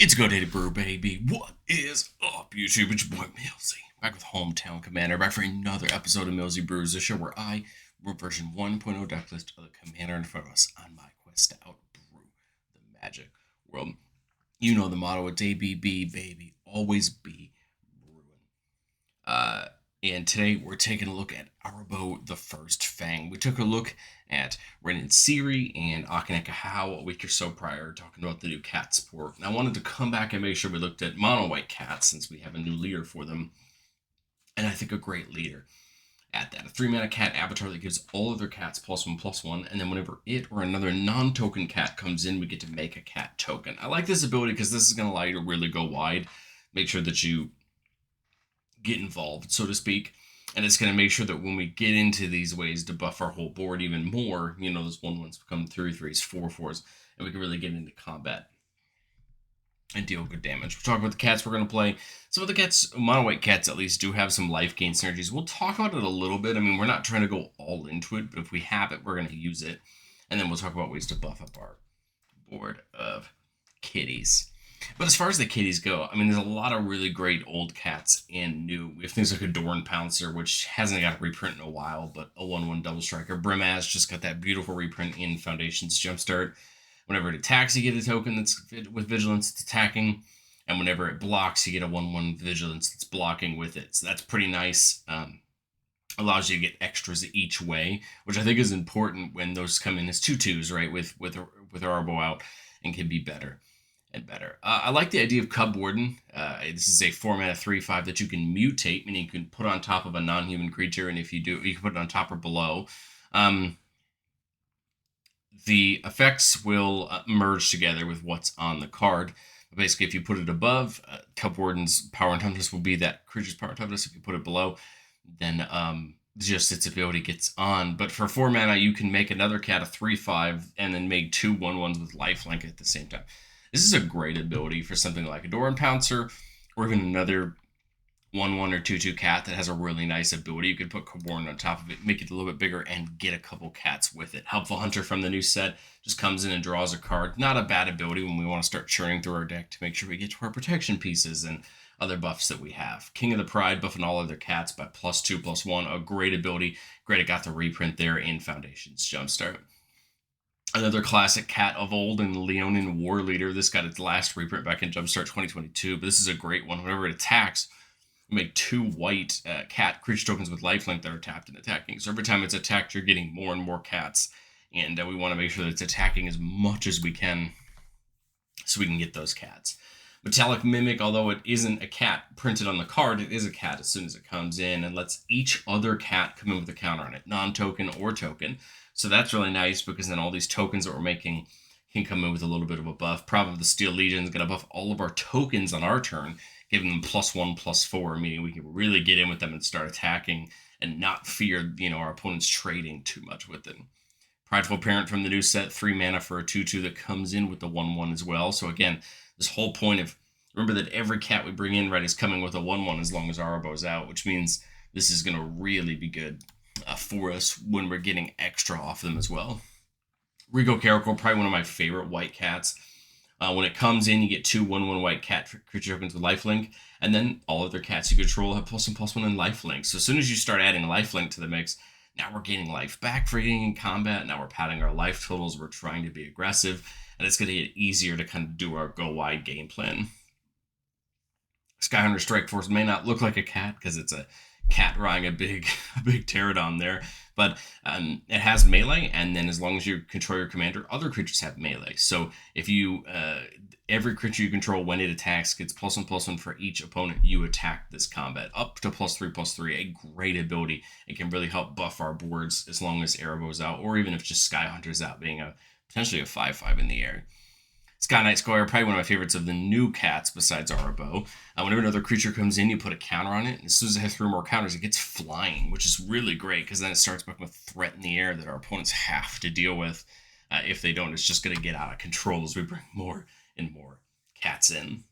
It's Go Data Brew, baby. What is up, YouTube? It's your boy Millsy, back with Hometown Commander, back for another episode of Millsy Brews, the show where I brew version 1.0 decklist of the Commander in front of us on my quest to outbrew the magic world. You know the motto, it's ABB, baby. Always be brewing. And today we're taking a look at Arahbo the First Fang. We took a look at Renin Siri and Akaneka How a week or so prior, talking about the new cat support. And I wanted to come back and make sure we looked at mono white cats since we have a new leader for them. And I think a great leader at that. A 3-mana cat avatar that gives all other cats +1/+1, and then whenever it or another non-token cat comes in, we get to make a cat token. I like this ability because this is going to allow you to really go wide, make sure that you get involved, so to speak. And it's going to make sure that when we get into these ways to buff our whole board even more, you know, those 1/1s become 3/3s, 4/4s, and we can really get into combat and deal good damage. We'll talk about the cats we're going to play. Some of the cats, mono white cats at least, do have some life gain synergies. We'll talk about it a little bit. I mean, we're not trying to go all into it, but if we have it, we're going to use it. And then we'll talk about ways to buff up our board of kitties. But as far as the kitties go, I mean, there's a lot of really great old cats and new. We have things like Adorn Pouncer, which hasn't got a reprint in a while, but a 1/1 double striker. Brimaz just got that beautiful reprint in Foundation's Jumpstart. Whenever it attacks, you get a token that's with Vigilance, it's attacking. And whenever it blocks, you get a 1/1 Vigilance that's blocking with it. So that's pretty nice. Allows you to get extras each way, which I think is important when those come in as 2/2s, right? With Arahbo out, and can be better and better. I like the idea of Cub Warden. This is a 4-mana 3/5 that you can mutate, meaning you can put on top of a non-human creature, and if you do, you can put it on top or below. The effects will merge together with what's on the card. Basically, if you put it above, Cub Warden's power and toughness will be that creature's power and toughness. If you put it below, then just its ability gets on. But for 4 mana, you can make another cat a 3/5 and then make 2 1/1s with lifelink at the same time. This is a great ability for something like Adorn Pouncer, or even another 1/1 or 2/2 cat that has a really nice ability. You could put Kaborn on top of it, make it a little bit bigger, and get a couple cats with it. Helpful Hunter from the new set just comes in and draws a card. Not a bad ability when we want to start churning through our deck to make sure we get to our protection pieces and other buffs that we have. King of the Pride, buffing all other cats by +2/+1. A great ability. Great, it got the reprint there in Foundation's Jumpstart. Another classic cat of old and Leonin War Leader. This got its last reprint back in Jumpstart 2022, but this is a great one. Whenever it attacks, you make 2 white cat creature tokens with lifelink that are tapped and attacking. So every time it's attacked, you're getting more and more cats, and we want to make sure that it's attacking as much as we can so we can get those cats. Metallic Mimic, although it isn't a cat printed on the card, it is a cat as soon as it comes in and lets each other cat come in with a counter on it, non-token or token. So that's really nice because then all these tokens that we're making can come in with a little bit of a buff. Problem of the Steel Legion is going to buff all of our tokens on our turn, giving them +1/+4, meaning we can really get in with them and start attacking and not fear, our opponents trading too much with it. Prideful Parent from the new set, 3 mana for a 2/2 that comes in with the 1/1 as well. So again, this whole point of, remember that every cat we bring in, right, is coming with a 1/1 as long as Arahbo's out, which means this is going to really be good for us when we're getting extra off them as well. Rigo Caracal, probably one of my favorite white cats. When it comes in, you get 2 1/1 white cat creature tokens with lifelink, and then all other cats you control have +1/+1 and lifelink. So as soon as you start adding lifelink to the mix, now we're gaining life back for getting in combat. Now we're padding our life totals. We're trying to be aggressive, and it's going to get easier to kind of do our go wide game plan. Skyhunter Strike Force may not look like a cat because it's a cat riding a big pterodon there, but it has melee, and then as long as you control your commander, other creatures have melee. So if you every creature you control when it attacks gets +1/+1 for each opponent you attack this combat, up to +3/+3. A great ability. It can really help buff our boards as long as Arahbo's out, or even if just Skyhunter's out, being potentially a 5/5 in the air. Sky Knight Squire, probably one of my favorites of the new cats besides Arahbo. Whenever another creature comes in, you put a counter on it, and as soon as it has 3 more counters, it gets flying, which is really great because then it starts becoming a threat in the air that our opponents have to deal with. If they don't, it's just going to get out of control as we bring more and more cats in.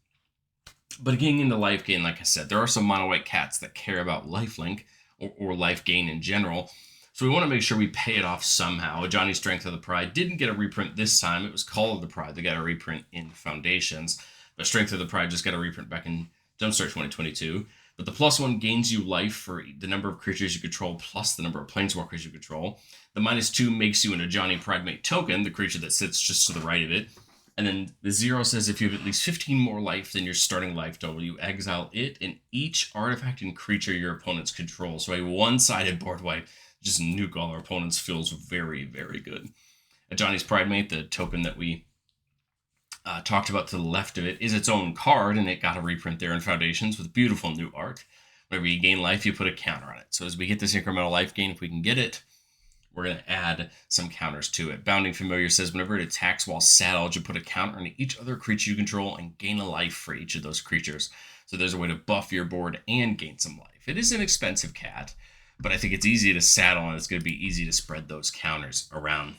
But getting into life gain, like I said, there are some mono white cats that care about lifelink or life gain in general. So we want to make sure we pay it off somehow. Johnny Strength of the Pride didn't get a reprint this time. It was Call of the Pride that got a reprint in Foundations. But Strength of the Pride just got a reprint back in Jumpstart 2022. But the +1 gains you life for the number of creatures you control plus the number of planeswalkers you control. The -2 makes you an Ajani Pridemate token, the creature that sits just to the right of it. And then the 0 says if you have at least 15 more life than your starting life total, you exile it and each artifact and creature your opponents control. So a one-sided board wipe, just nuke all our opponents, feels very, very good. Ajani's Pridemate, the token that we talked about to the left of it, is its own card, and it got a reprint there in Foundations with beautiful new art. Whenever you gain life, you put a counter on it. So as we get this incremental life gain, if we can get it, we're going to add some counters to it. Bounding Familiar says whenever it attacks while saddled, you put a counter on each other creature you control and gain a life for each of those creatures. So there's a way to buff your board and gain some life. It is an expensive cat, but I think it's easy to saddle, and it's going to be easy to spread those counters around.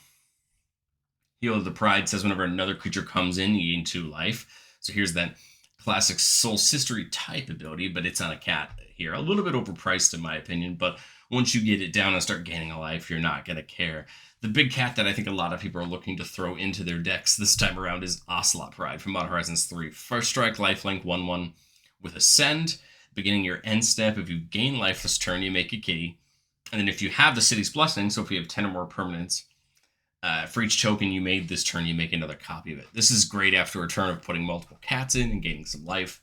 Heal of the Pride says whenever another creature comes in, you gain 2 life. So here's that classic Soul Sistery type ability, but it's on a cat here. A little bit overpriced in my opinion, but once you get it down and start gaining a life, you're not going to care. The big cat that I think a lot of people are looking to throw into their decks this time around is Ocelot Pride from Modern Horizons 3. First strike, lifelink, 1/1 with Ascend. Beginning your end step, if you gain life this turn, you make a kitty. And then if you have the City's Blessing, so if you have 10 or more permanents, for each token you made this turn, you make another copy of it. This is great after a turn of putting multiple cats in and gaining some life.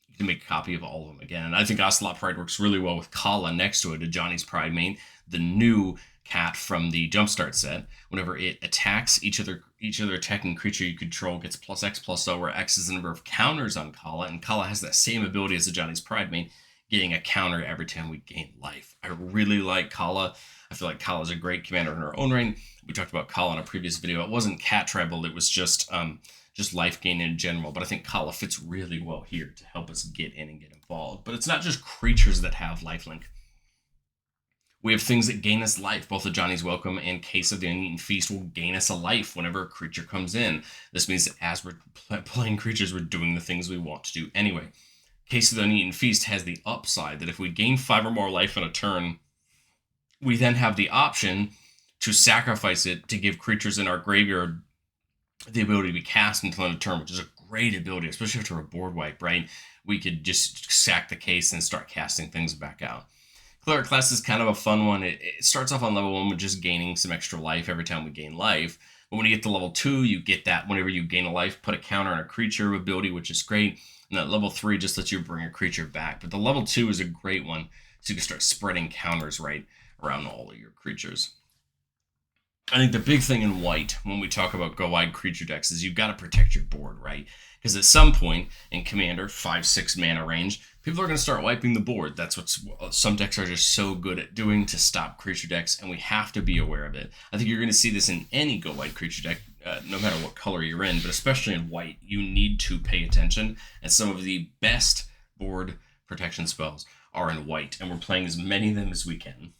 You can make a copy of all of them again. And I think Ocelot Pride works really well with Kala next to it, Ajani's Pridemate, the new cat from the Jumpstart set. Whenever it attacks, each other attacking creature you control gets +X/+O, where X is the number of counters on Kala, and Kala has that same ability as Ajani's Pridemate, getting a counter every time we gain life. I really like Kala. I feel like Kala is a great commander in her own right. We talked about Kala in a previous video. It wasn't cat tribal, it was just life gain in general. But I think Kala fits really well here to help us get in and get involved. But it's not just creatures that have lifelink. We have things that gain us life. Both Ajani's Welcome and Case of the Uneaten Feast will gain us a life whenever a creature comes in. This means that as we're playing creatures, we're doing the things we want to do anyway. Case of the Uneaten Feast has the upside that if we gain 5 or more life in a turn, we then have the option to sacrifice it to give creatures in our graveyard the ability to be cast until end of turn, which is a great ability, especially after a board wipe, right? We could just sack the case and start casting things back out. Cleric class is kind of a fun one. It starts off on level 1 with just gaining some extra life every time we gain life. But when you get to level 2, you get that whenever you gain a life, put a counter on a creature ability, which is great. And that level 3 just lets you bring a creature back. But the level 2 is a great one, so you can start spreading counters right around all of your creatures. I think the big thing in white when we talk about go wide creature decks is you've got to protect your board, right? Because at some point in Commander, 5-6 mana range, people are going to start wiping the board. That's what some decks are just so good at doing to stop creature decks, and we have to be aware of it. I think you're going to see this in any go wide creature deck, no matter what color you're in, but especially in white, you need to pay attention. And some of the best board protection spells are in white, and we're playing as many of them as we can.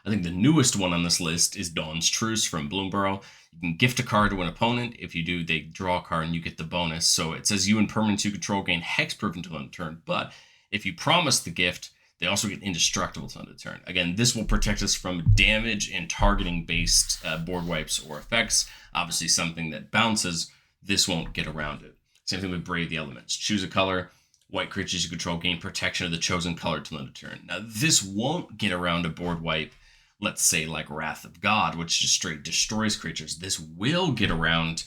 I think the newest one on this list is Dawn's Truce from Bloomburrow. You can gift a card to an opponent. If you do, they draw a card and you get the bonus. So it says you and permanents you control gain hexproof until end of turn. But if you promise the gift, they also get indestructible until end of turn. Again, this will protect us from damage and targeting based board wipes or effects. Obviously, something that bounces, this won't get around it. Same thing with Brave the Elements. Choose a color. White creatures you control gain protection of the chosen color till end of turn. Now, this won't get around a board wipe, let's say like Wrath of God, which just straight destroys creatures. This will get around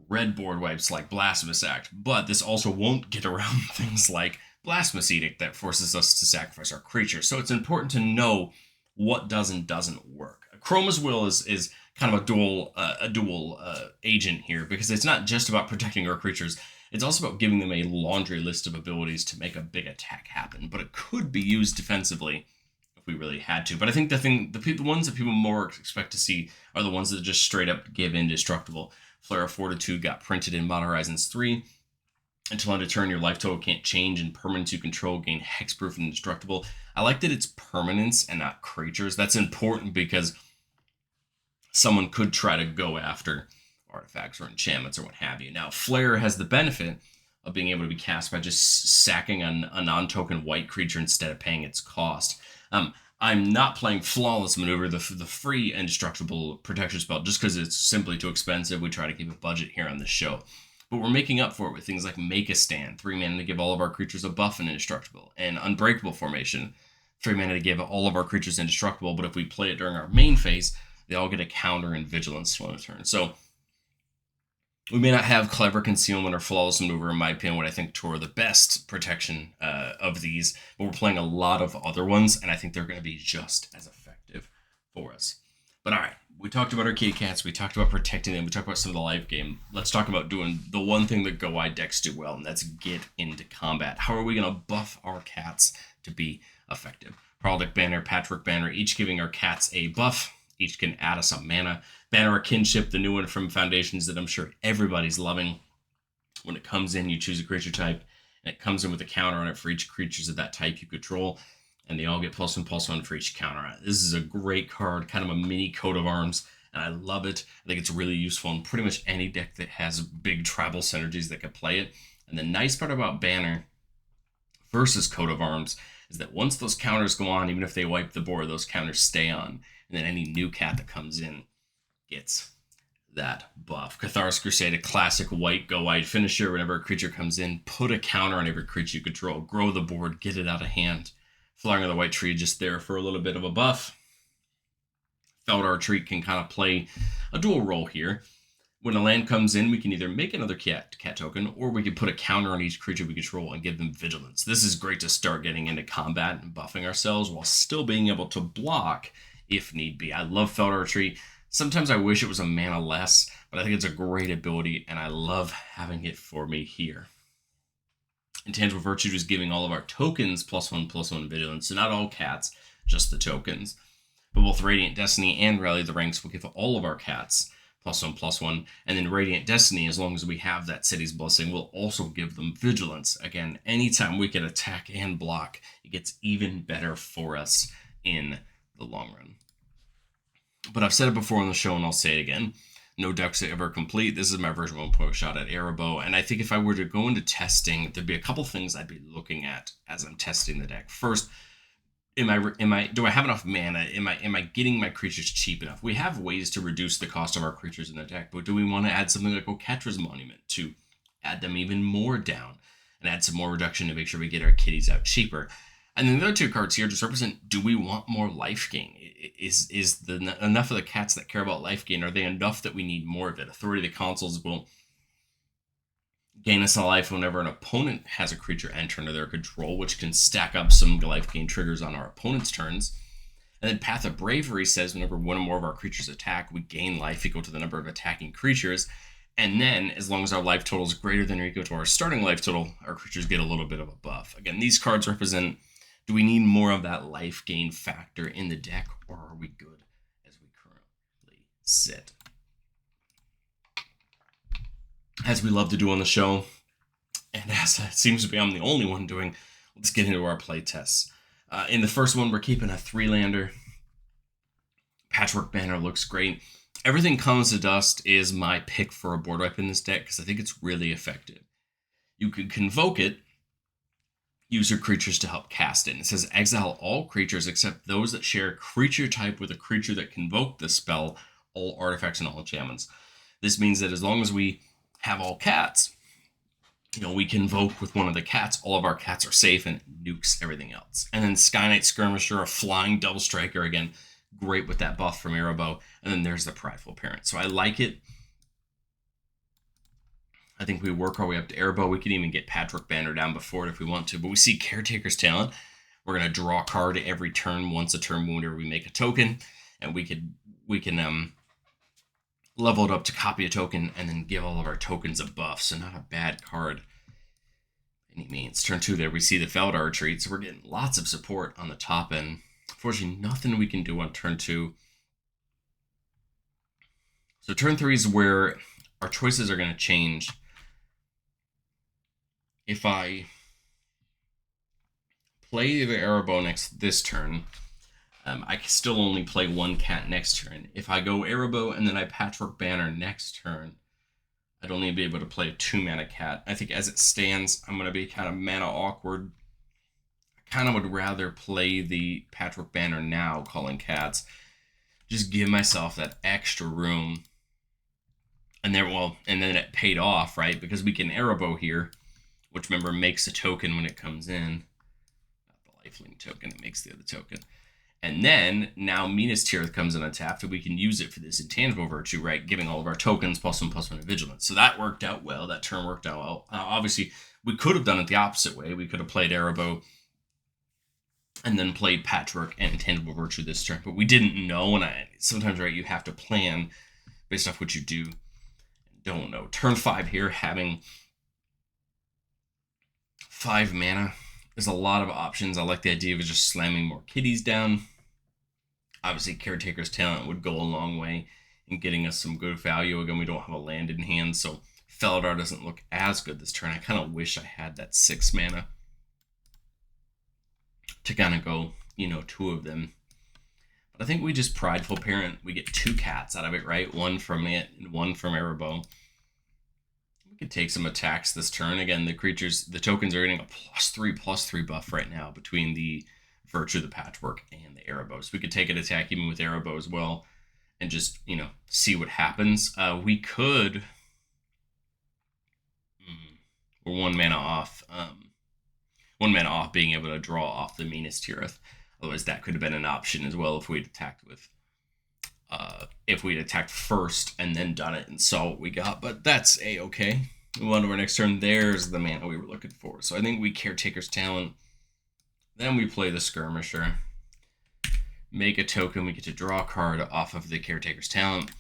red board wipes like Blasphemous Act, but this also won't get around things like Blasphemous Edict that forces us to sacrifice our creatures. So it's important to know what does and doesn't work. Chroma's Will is kind of a dual agent here, because it's not just about protecting our creatures. It's also about giving them a laundry list of abilities to make a big attack happen, but it could be used defensively if we really had to. But I think the ones that people more expect to see are the ones that just straight up give indestructible. Flare of Fortitude got printed in Modern Horizons 3. Until end of turn, your life total can't change, and permanents you control gain hexproof and indestructible. I like that it's permanents and not creatures. That's important because someone could try to go after artifacts or enchantments or what have you. Now, Flare has the benefit of being able to be cast by just sacking a non-token white creature instead of paying its cost. I'm not playing Flawless Maneuver, the free indestructible protection spell, just because it's simply too expensive. We try to keep a budget here on this show. But we're making up for it with things like Make a Stand, 3 mana to give all of our creatures a buff and indestructible, and Unbreakable Formation, 3 mana to give all of our creatures indestructible, but if we play it during our main phase, they all get a counter and vigilance on a turn. So we may not have Clever Concealment or Flawless Maneuver, in my opinion, what I think are the best protection of these, but we're playing a lot of other ones, and I think they're going to be just as effective for us. But all right, we talked about our kitty cats, we talked about protecting them, we talked about some of the live game. Let's talk about doing the one thing that Go Wide decks do well, and that's get into combat. How are we going to buff our cats to be effective? Prodic Banner, Patchwork Banner, each giving our cats a buff. Each can add us some mana. Banner of Kinship, the new one from Foundations that I'm sure everybody's loving. When it comes in, you choose a creature type, and it comes in with a counter on it for each creatures of that type you control, and they all get +1/+1 for each counter on it. This is a great card, kind of a mini coat of arms, and I love it. I think it's really useful in pretty much any deck that has big tribal synergies that can play it. And the nice part about Banner versus coat of arms is that once those counters go on, even if they wipe the board, those counters stay on. And then any new cat that comes in gets that buff. Cathar's Crusade, a classic white Go Wide finisher. Whenever a creature comes in, put a counter on every creature you control. Grow the board, get it out of hand. Flowering of the White Tree, just there for a little bit of a buff. Feldar Tree can kind of play a dual role here. When a land comes in, we can either make another cat token, or we can put a counter on each creature we control and give them vigilance. This is great to start getting into combat and buffing ourselves while still being able to block if need be. I love Feldar Tree. Sometimes I wish it was a mana less, but I think it's a great ability, and I love having it for me here. Intangible Virtue is giving all of our tokens +1/+1 vigilance, so not all cats, just the tokens. But both Radiant Destiny and Rally the Ranks will give all of our cats +1/+1, and then Radiant Destiny, as long as we have that City's Blessing, will also give them vigilance. Again, anytime we can attack and block, it gets even better for us in the long run. But I've said it before on the show, and I'll say it again. No decks are ever complete. This is my version 1.0 shot at Arahbo, and I think if I were to go into testing, there'd be a couple things I'd be looking at as I'm testing the deck. First, do I have enough mana? Am I getting my creatures cheap enough? We have ways to reduce the cost of our creatures in the deck, but do we want to add something like Oketra's Monument to add them even more down and add some more reduction to make sure we get our kitties out cheaper? And then the other two cards here just represent, do we want more life gain? Is enough of the cats that care about life gain, are they enough that we need more of it? Authority of the Consuls will gain us a life whenever an opponent has a creature enter into their control, which can stack up some life gain triggers on our opponent's turns. And then Path of Bravery says whenever one or more of our creatures attack, we gain life equal to the number of attacking creatures. And then, as long as our life total is greater than or equal to our starting life total, our creatures get a little bit of a buff. Again, these cards represent, do we need more of that life gain factor in the deck, or are we good as we currently sit? As we love to do on the show, and as it seems to be I'm the only one doing, let's get into our play tests. In the first one, we're keeping a 3-lander. Patchwork Banner looks great. Everything Comes to Dust is my pick for a board wipe in this deck because I think it's really effective. You can convoke it, use your creatures to help cast it. And it says exile all creatures except those that share creature type with a creature that convoked the spell, all artifacts and all enchantments. This means that as long as we have all cats, we convoke with one of the cats, all of our cats are safe and nukes everything else. And then Sky Knight Skirmisher, a flying double striker, again, great with that buff from Arahbo. And then there's the Prideful Parent. So I like it. I think we work our way up to Arahbo. We can even get Patchwork Banner down before it if we want to. But we see Caretaker's Talent. We're going to draw a card every turn, once a turn whenever we make a token. And we can level it up to copy a token and then give all of our tokens a buff. So not a bad card any means. Turn 2 there, we see the Feldar Retreat. So we're getting lots of support on the top end. Unfortunately, nothing we can do on turn 2. So turn 3 is where our choices are going to change. If I play the Arahbo this turn, I can still only play one cat next turn. If I go Arahbo and then I Patchwork Banner next turn, I'd only be able to play a 2-mana cat. I think as it stands, I'm going to be kind of mana awkward. I kind of would rather play the Patchwork Banner now, calling cats. Just give myself that extra room And then it paid off, right? Because we can Arahbo here, which remember makes a token when it comes in. Not the lifelink token, it makes the other token. And then now Minas Tirith comes in untapped, and we can use it for this intangible virtue, right? Giving all of our tokens +1/+1 in vigilance. So that worked out well. That turn worked out well. Obviously, we could have done it the opposite way. We could have played Arahbo and then played Patchwork and intangible virtue this turn, but we didn't know. And sometimes, right, you have to plan based off what you do and don't know. Turn 5 here, having 5 mana. There's a lot of options. I like the idea of just slamming more kitties down. Obviously, Caretaker's Talent would go a long way in getting us some good value. Again, we don't have a land in hand, so Felidar doesn't look as good this turn. I kind of wish I had that 6 mana to kind of go, 2 of them. But I think we just Prideful Parent. We get 2 cats out of it, right? 1 from it and 1 from Arahbo. We could take some attacks this turn. Again, the tokens are getting a +3/+3 buff right now between the Virtue, the Patchwork, and the Arahbo. So we could take an attack even with Arahbo as well and just, see what happens. We could... we're 1 mana off. 1 mana off being able to draw off the Minas Tirith. Otherwise, that could have been an option as well if we'd attacked with... if we'd attacked first and then done it and saw what we got. But that's A-okay. Move on to our next turn. There's the mana we were looking for. So I think we Caretaker's Talent. Then we play the Skirmisher. Make a token. We get to draw a card off of the Caretaker's Talent.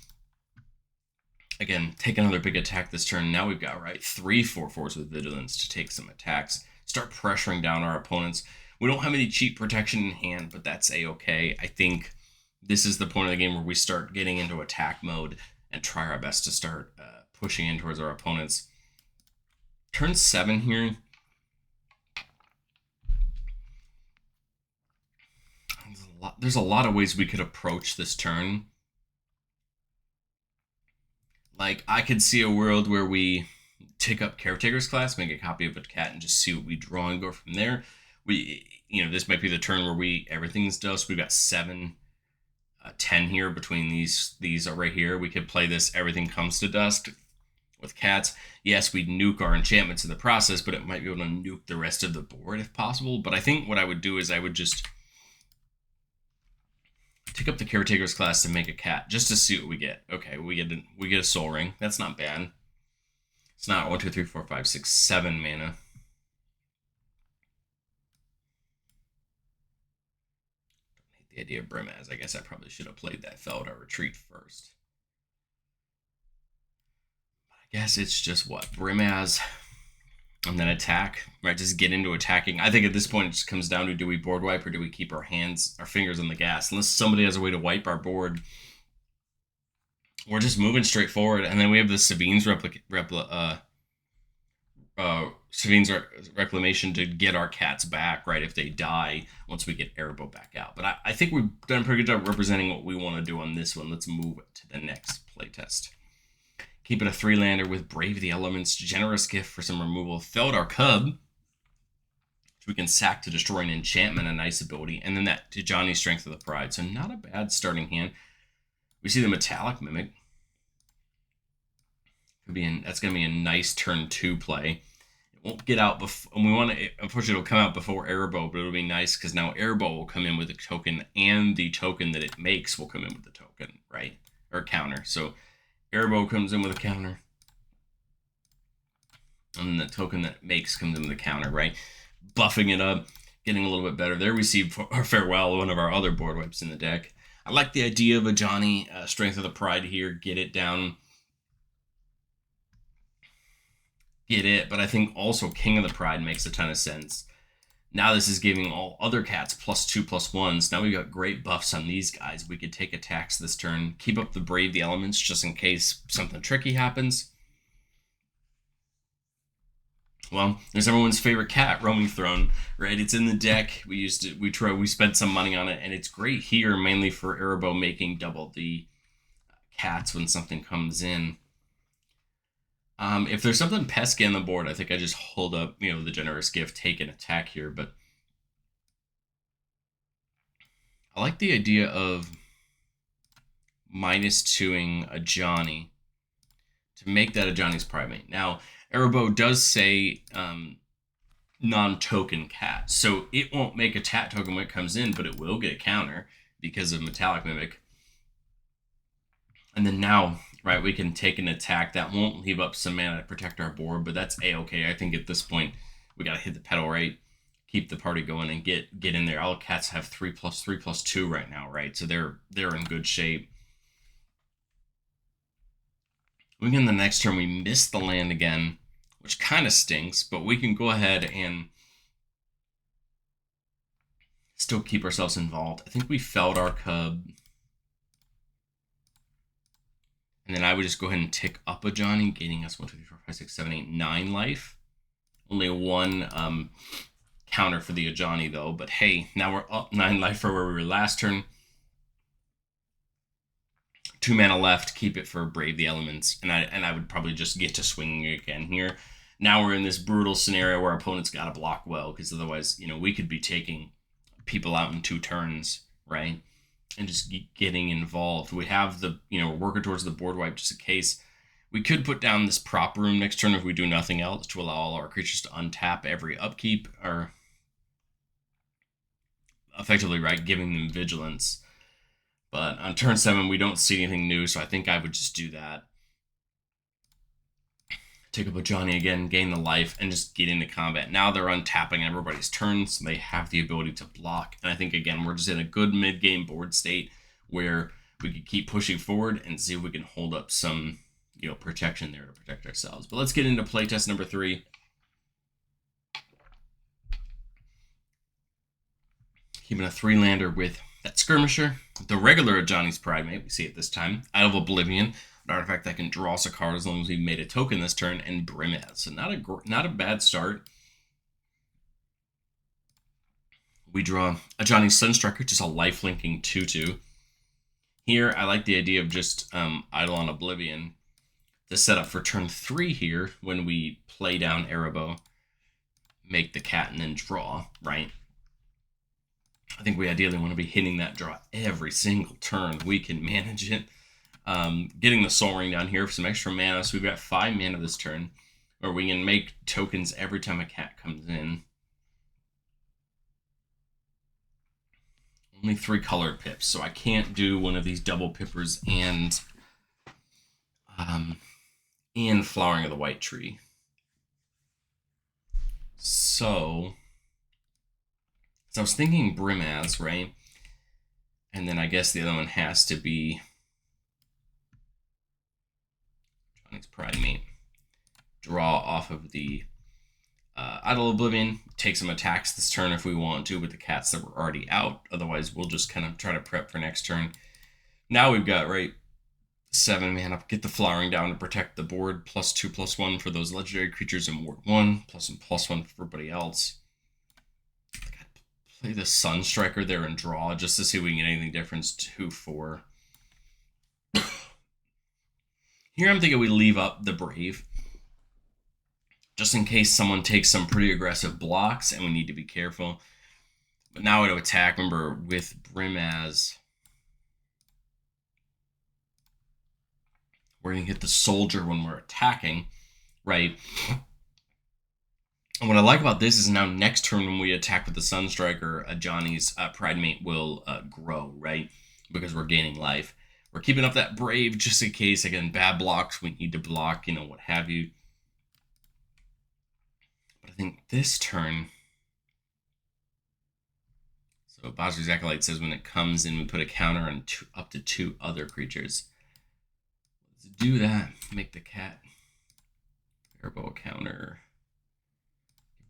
Again, take another big attack this turn. Now we've got, right, 3 4/4s with Vigilance to take some attacks. Start pressuring down our opponents. We don't have any cheap protection in hand, but that's A-okay. I think this is the point of the game where we start getting into attack mode and try our best to start pushing in towards our opponents. Turn 7 here. There's a lot of ways we could approach this turn. Like, I could see a world where we take up Caretaker's Class, make a copy of a cat, and just see what we draw and go from there. This might be the turn where everything's dust. We've got 7, 10 here between these right here. We could play this Everything Comes to Dust with cats. Yes, we'd nuke our enchantments in the process, but it might be able to nuke the rest of the board if possible. But I think what I would do is I would just take up the Caretaker's Class to make a cat, just to see what we get. Okay, we get a Soul Ring. That's not bad. It's not 1, 2, 3, 4, 5, 6, 7 mana. Don't hate the idea of Brimaz. I guess I probably should have played that Felidar Retreat first. But I guess it's just what? Brimaz and then attack, right? Just get into attacking. I think at this point it just comes down to, do we board wipe or do we keep our fingers on the gas? Unless somebody has a way to wipe our board, we're just moving straight forward. And then we have the Sabine's Sabine's Reclamation to get our cats back, right, if they die once we get Arahbo back out. But I think we've done a pretty good job representing what we want to do on this one. Let's move to the next playtest. Keep it a 3-lander with Brave the Elements, Generous Gift for some removal, Felidar Cub, which we can sack to destroy an enchantment, a nice ability, and then that Tijani Strength of the Pride. So not a bad starting hand. We see the Metallic Mimic. That's going to be a nice turn 2 play. It won't get out before, and unfortunately it'll come out before Arahbo, but it'll be nice because now Arahbo will come in with a token, and the token that it makes will come in with the token, right? Or counter. So Arahbo comes in with a counter, and the token that it makes comes in with a counter, right? Buffing it up, getting a little bit better. There we see our Farewell, one of our other board wipes in the deck. I like the idea of a Johnny Strength of the Pride here. Get it down. Get it. But I think also King of the Pride makes a ton of sense. Now this is giving all other cats +2/+1s. Now we've got great buffs on these guys. We could take attacks this turn. Keep up the Brave the Elements just in case something tricky happens. Well, there's everyone's favorite cat, Roaming Throne, right? It's in the deck. We spent some money on it, and it's great here mainly for Arahbo making double the cats when something comes in. If there's something pesky on the board, I think I just hold up, the Generous Gift, take an attack here. But I like the idea of -2ing a Johnny to make that a Johnny's Primate. Now, Arahbo does say non-token cat, so it won't make a tat token when it comes in, but it will get a counter because of Metallic Mimic. And then now, right, we can take an attack that won't leave up some mana to protect our board, but that's a-okay. I think at this point we gotta hit the pedal right, keep the party going, and get in there. All cats have 3+3/+2 right now, right? So they're in good shape. We in the next turn we miss the land again, which kind of stinks, but we can go ahead and still keep ourselves involved. I think we felled our cub. And then I would just go ahead and tick up a Johnny, gaining us 1, 2, 3, 4, 5, 6, 7, 8, 9 life. Only one counter for the Ajani though, but hey, now we're up 9 life for where we were last turn. 2 mana left, keep it for Brave the Elements, and I would probably just get to swinging again here. Now we're in this brutal scenario where our opponent's got to block well, because otherwise, you know, we could be taking people out in 2 turns, right? And just getting involved. We have the, you know, we're working towards the board wipe just in case. We could put down this prop room next turn if we do nothing else to allow all our creatures to untap every upkeep, or effectively, right, giving them vigilance. But on turn 7, we don't see anything new, so I think I would just do that. Take up a Johnny again, gain the life, and just get into combat. Now they're untapping everybody's turns, so they have the ability to block. And I think, again, we're just in a good mid-game board state where we can keep pushing forward and see if we can hold up some, you know, protection there to protect ourselves. But let's get into playtest number 3. Keeping a 3-lander with that Skirmisher, the regular Johnny's Primate, we see it this time, Out of Oblivion, an artifact that can draw us a card as long as we've made a token this turn, and Brimaz. So not a bad start. We draw a Johnny's Sunstriker, which is a life-linking 2/2. Here, I like the idea of just Idle on Oblivion to set up for turn 3 here when we play down Arahbo, make the cat, and then draw, right? I think we ideally want to be hitting that draw every single turn. We can manage it. Getting the Soul Ring down here for some extra mana. So we've got 5 mana this turn, where we can make tokens every time a cat comes in. Only 3 colored pips, so I can't do one of these double pippers and Flowering of the White Tree. So I was thinking Brimaz, right? And then I guess the other one has to be Johnny's Primate. Draw off of the Idle Oblivion. Take some attacks this turn if we want to with the cats that were already out. Otherwise, we'll just kind of try to prep for next turn. Now we've got, right, 7 mana. Get the Flowering down to protect the board. +2/+1 for those legendary creatures in Ward 1. +1/+1 for everybody else. Play the Sunstriker there and draw just to see if we can get anything different. 2/4. Here I'm thinking we leave up the Brave, just in case someone takes some pretty aggressive blocks and we need to be careful. But now to attack, remember, with Brimaz, we're going to hit the Soldier when we're attacking, right? And what I like about this is now next turn when we attack with the Sunstriker, Johnny's Primate will grow, right? Because we're gaining life. We're keeping up that Brave just in case, again, bad blocks, we need to block, you know, what have you. But I think this turn, so Bosri's Acolyte says when it comes in, we put a counter on up to 2 other creatures. Let's do that. Make the cat Arahbo a counter.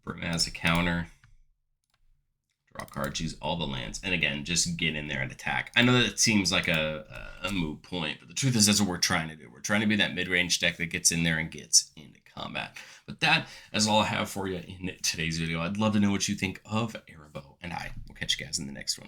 Brimaz a counter. Draw cards, use all the lands. And again, just get in there and attack. I know that it seems like a moot point, but the truth is that's what we're trying to do. We're trying to be that mid-range deck that gets in there and gets into combat. But that is all I have for you in today's video. I'd love to know what you think of Arahbo, and I will catch you guys in the next one.